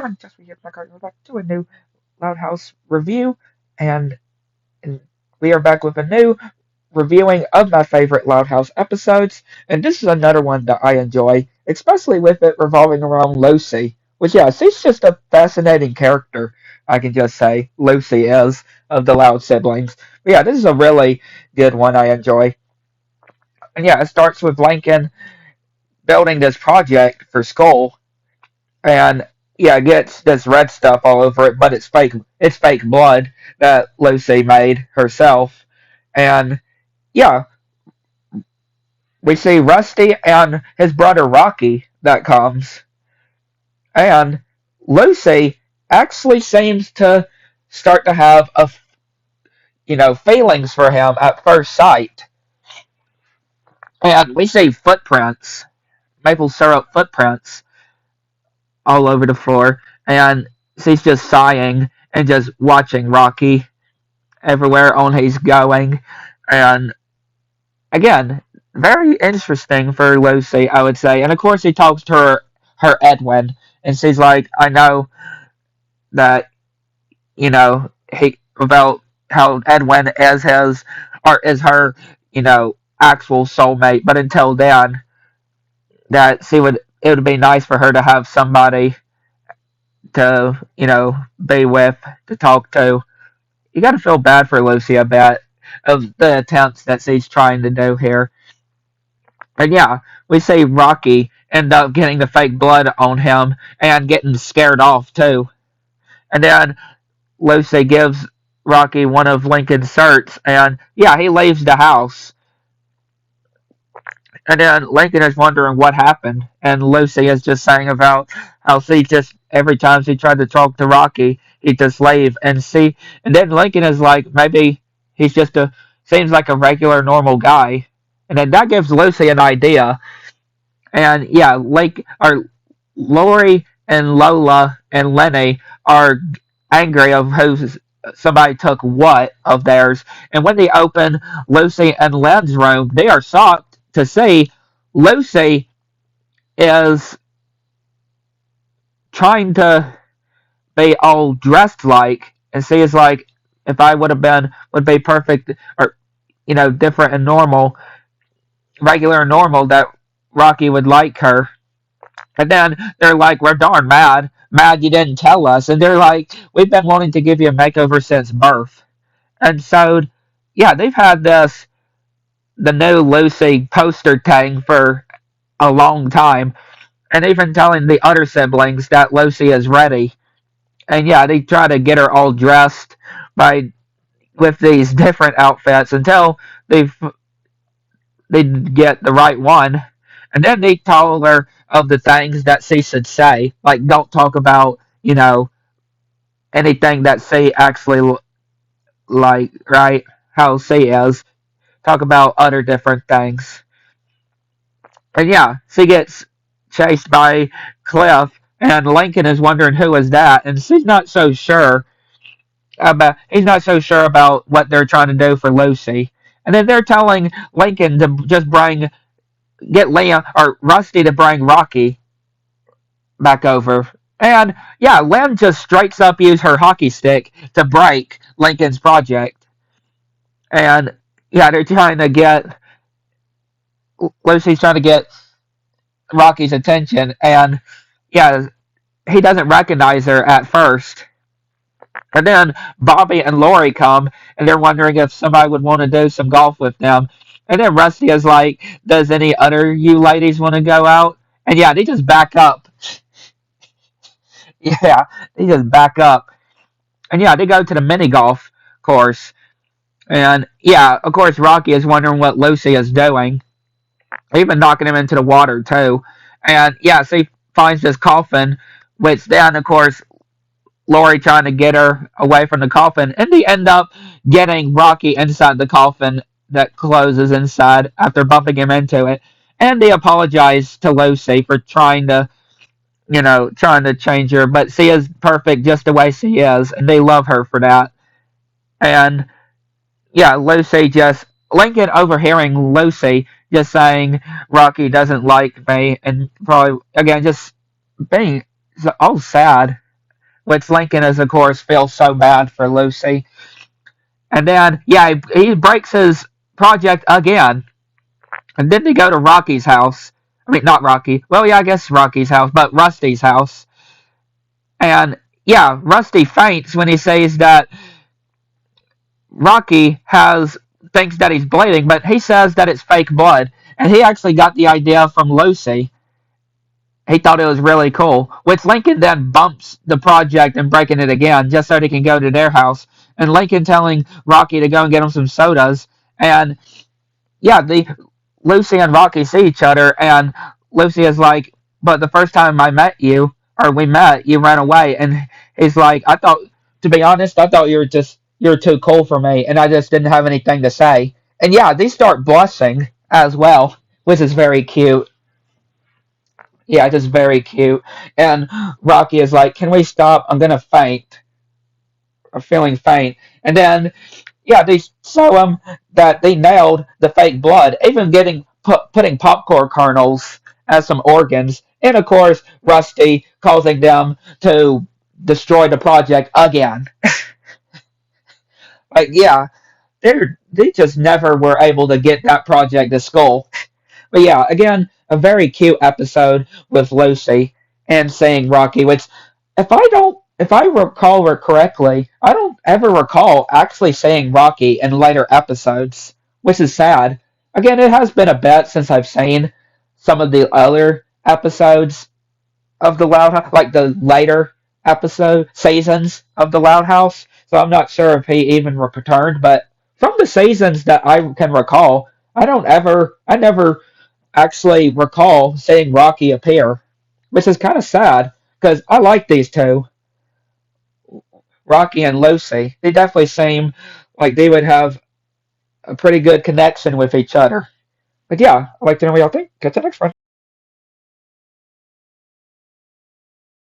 everyone, just we here back to a new Loud House review, and we are back with a new reviewing of my favorite Loud House episodes, and this is another one that I enjoy, especially with it revolving around Lucy, which yeah, she's just a fascinating character. I can just say Lucy is of the Loud siblings. But yeah, this is a really good one I enjoy, and yeah, it starts with Lincoln building this project for school and yeah, it gets this red stuff all over it, but it's fake. It's fake blood that Lucy made herself, and yeah, we see Rusty and his brother Rocky that comes, and Lucy actually seems to start to have feelings for him at first sight, and we see footprints, maple syrup footprints all over the floor, and she's just sighing and just watching Rocky everywhere on he's going. And again, very interesting for Lucy, I would say. And of course, he talks to her Edwin, and she's like, I know that, he about how Edwin is his, or is her, actual soulmate. But until then, that it would be nice for her to have somebody to, be with, to talk to. You got to feel bad for Lucy a bit of the attempts that she's trying to do here. And yeah, we see Rocky end up getting the fake blood on him and getting scared off too. And then Lucy gives Rocky one of Lincoln's shirts, and yeah, he leaves the house. And then Lincoln is wondering what happened, and Lucy is just saying about how she just every time she tried to talk to Rocky, he'd just leave. And then Lincoln is like, maybe he's just seems like a regular normal guy, and then that gives Lucy an idea. And yeah, Lori and Lola and Lenny are angry of who somebody took what of theirs. And when they open Lucy and Len's room, they are shocked to see Lucy is trying to be all dressed like, and she is like, if I would be perfect, or different and normal, regular and normal, that Rocky would like her. And then they're like, we're darn mad. Mad you didn't tell us. And they're like, we've been wanting to give you a makeover since birth. And so, yeah, they've had the new Lucy poster thing for a long time. And even telling the other siblings that Lucy is ready. And yeah, they try to get her all dressed with these different outfits until they get the right one. And then they tell her of the things that she should say. Like, don't talk about, anything that she actually like, right? How she is. Talk about other different things. And yeah, she gets chased by Cliff, and Lincoln is wondering who is that, and she's not so sure he's not so sure about what they're trying to do for Lucy. And then they're telling Lincoln to just get Liam or Rusty to bring Rocky back over. And yeah, Lem just straight up used her hockey stick to break Lincoln's project. And yeah, they're trying to get Lucy's trying to get Rocky's attention, and yeah, he doesn't recognize her at first. And then Bobby and Lori come, and they're wondering if somebody would want to do some golf with them. And then Rusty is like, does any other you ladies want to go out? And yeah, they just back up. Yeah, they just back up. And yeah, they go to the mini golf course. And yeah, of course, Rocky is wondering what Lucy is doing. Even knocking him into the water, too. And yeah, so he finds this coffin, which then, of course, Lori trying to get her away from the coffin, and they end up getting Rocky inside the coffin that closes inside after bumping him into it. And they apologize to Lucy for trying to change her, but she is perfect just the way she is, and they love her for that. And yeah, Lincoln overhearing Lucy just saying Rocky doesn't like me, and probably again just being all sad. which Lincoln is, of course, feels so bad for Lucy. And then, yeah, he breaks his project again. And then they go to Rocky's house. I mean, not Rocky. Well, yeah, I guess Rocky's house, but Rusty's house. And, yeah, Rusty faints when he says that Rocky has thinks that he's bleeding, but he says that it's fake blood. And he actually got the idea from Lucy. He thought it was really cool, which Lincoln then bumps the project and breaking it again just so he can go to their house. And Lincoln telling Rocky to go and get him some sodas. And yeah, the Lucy and Rocky see each other, and Lucy is like, "But the first time I met you, or we met, you ran away." And he's like, "I thought, to be honest, I thought you were too cool for me, and I just didn't have anything to say." And yeah, they start blushing as well, which is very cute. Yeah, just very cute. And Rocky is like, "Can we stop? I'm gonna faint, or feeling faint." And then yeah, they show them that they nailed the fake blood, even putting popcorn kernels as some organs, and of course Rusty causing them to destroy the project again. Like yeah, they just never were able to get that project to school. But yeah, again, a very cute episode with Lucy and saying Rocky, which if I recall it correctly, I don't ever recall actually saying Rocky in later episodes, which is sad. Again, it has been a bit since I've seen some of the other episodes of the Loud House, like the later episode seasons of the Loud House. So I'm not sure if he even returned, but from the seasons that I can recall, I never actually recall seeing Rocky appear, which is kind of sad because I like these two, Rocky and Lucy. They definitely seem like they would have a pretty good connection with each other. But yeah, I'd like to know what y'all think. Catch you next one.